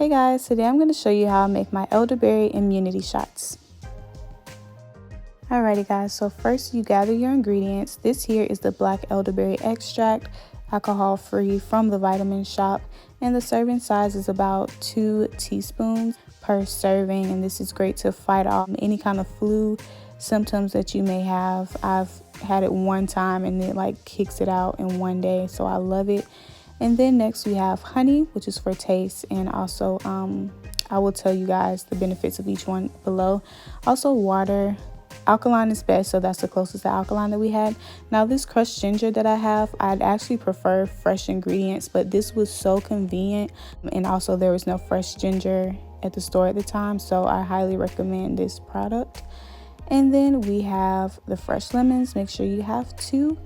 Hey guys, today I'm going to show you how I make my elderberry immunity shots. Alrighty guys, so first you gather your ingredients. This here is the black elderberry extract, alcohol free from the vitamin shop, and the serving size is about 2 teaspoons per serving, and this is great to fight off any kind of flu symptoms that you may have. I've had it one time and it like kicks it out in one day, so I love it. And then next we have honey, which is for taste, and also I will tell you guys the benefits of each one below. Also water. Alkaline is best, so that's the closest to alkaline that we had. Now this crushed ginger that I have, I'd actually prefer fresh ingredients, but this was so convenient, and also there was no fresh ginger at the store at the time, so I highly recommend this product. And then we have the fresh lemons. Make sure you have 2.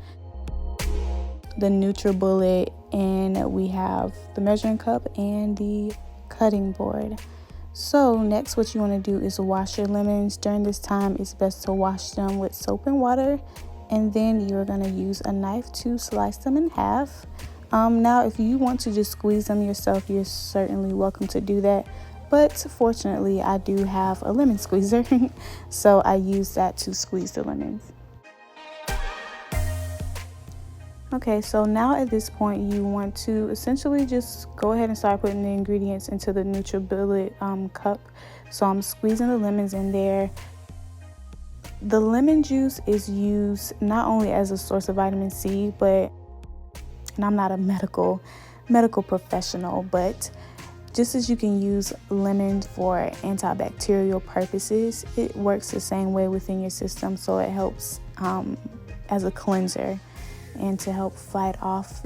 The Nutribullet, and we have the measuring cup and the cutting board. So next, what you want to do is wash your lemons. During this time, it's best to wash them with soap and water, and then you're going to use a knife to slice them in half. Now if you want to just squeeze them yourself, you're certainly welcome to do that, but fortunately I do have a lemon squeezer so I use that to squeeze the lemons. Okay, so now at this point you want to essentially just go ahead and start putting the ingredients into the Nutribullet cup. So I'm squeezing the lemons in there. The lemon juice is used not only as a source of vitamin C, but, and I'm not a medical professional, but just as you can use lemon for antibacterial purposes, it works the same way within your system, so it helps as a cleanser and to help fight off,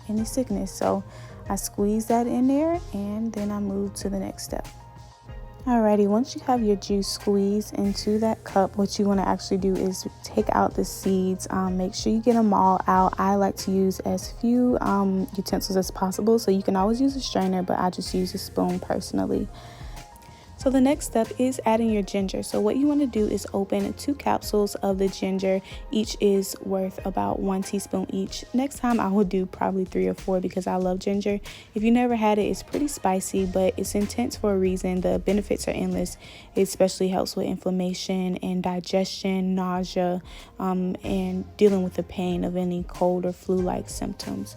any sickness. So I squeeze that in there, and then I move to the next step. Alrighty, once you have your juice squeezed into that cup, what you want to actually do is take out the seeds. Make sure you get them all out. I like to use as few utensils as possible, so you can always use a strainer, but I just use a spoon personally. So the next step is adding your ginger. So what you want to do is open 2 capsules of the ginger. Each is worth about 1 teaspoon each. Next time I will do probably 3 or 4 because I love ginger. If you never had it, it's pretty spicy, but it's intense for a reason. The benefits are endless. It especially helps with inflammation and digestion, nausea, and dealing with the pain of any cold or flu-like symptoms.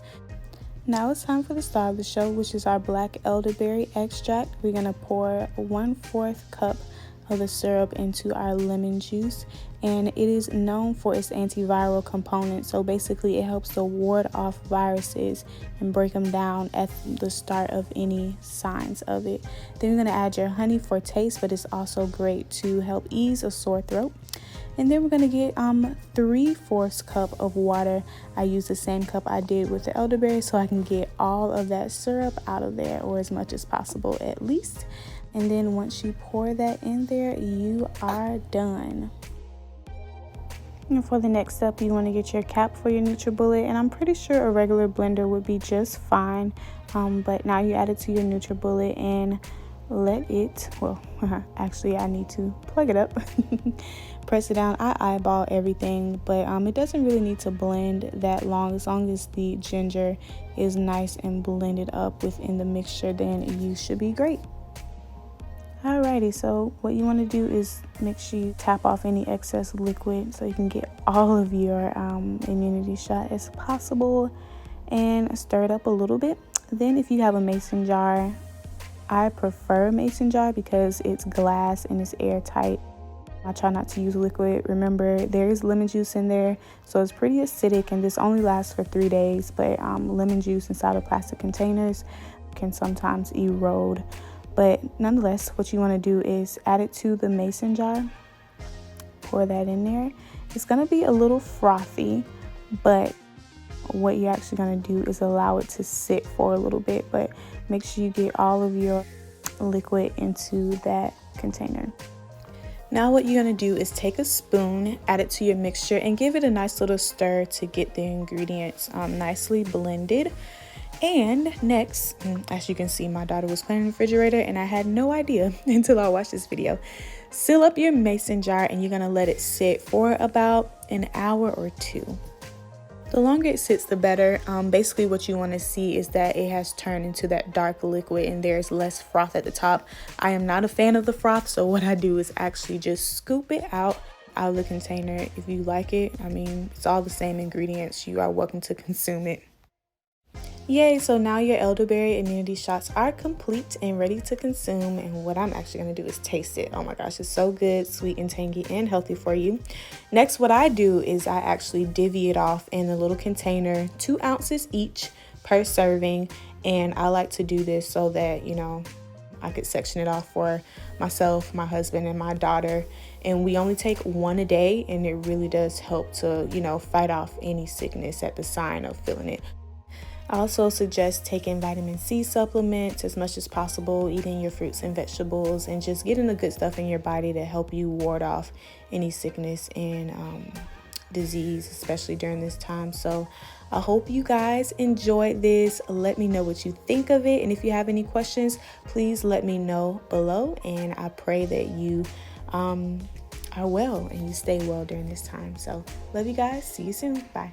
Now it's time for the star of the show, which is our black elderberry extract. We're going to pour 1/4 cup of the syrup into our lemon juice, and it is known for its antiviral component. So basically it helps to ward off viruses and break them down at the start of any signs of it. Then you're going to add your honey for taste, but it's also great to help ease a sore throat. And then we're going to get 3/4 cup of water. I use the same cup I did with the elderberry so I can get all of that syrup out of there, or as much as possible at least. And then once you pour that in there, you are done. And for the next step, you want to get your cap for your Nutribullet, and I'm pretty sure a regular blender would be just fine. But now you add it to your Nutribullet and let it, actually I need to plug it up. Press it down. I eyeball everything, but it doesn't really need to blend that long. As long as the ginger is nice and blended up within the mixture, then you should be great. Alrighty, so what you want to do is make sure you tap off any excess liquid so you can get all of your immunity shot as possible, and stir it up a little bit. Then if you have a mason jar, I prefer a mason jar because it's glass and it's airtight. I try not to use liquid. Remember, there is lemon juice in there, so it's pretty acidic, and this only lasts for 3 days, but lemon juice inside of plastic containers can sometimes erode. But nonetheless, what you want to do is add it to the mason jar. Pour that in there. It's going to be a little frothy, but what you're actually going to do is allow it to sit for a little bit, but make sure you get all of your liquid into that container. Now what you're going to do is take a spoon, add it to your mixture, and give it a nice little stir to get the ingredients nicely blended. And next, as you can see, my daughter was playing in the refrigerator and I had no idea until I watched this video. Seal up your mason jar and you're going to let it sit for about an hour or 2. The longer it sits, the better. Basically what you want to see is that it has turned into that dark liquid and there's less froth at the top. I am not a fan of the froth, so what I do is actually just scoop it out of the container. If you like it, I mean, it's all the same ingredients. You are welcome to consume it. Yay, so now your elderberry immunity shots are complete and ready to consume, and what I'm actually going to do is taste it. Oh my gosh, it's so good, sweet and tangy and healthy for you. Next, what I do is I actually divvy it off in a little container, 2 ounces each per serving, and I like to do this so that, you know, I could section it off for myself, my husband, and my daughter. And we only take 1 a day, and it really does help to, you know, fight off any sickness at the sign of feeling it. I also suggest taking vitamin C supplements as much as possible, eating your fruits and vegetables, and just getting the good stuff in your body to help you ward off any sickness and disease, especially during this time. So I hope you guys enjoyed this. Let me know what you think of it. And if you have any questions, please let me know below. And I pray that you are well and you stay well during this time. So love you guys. See you soon. Bye.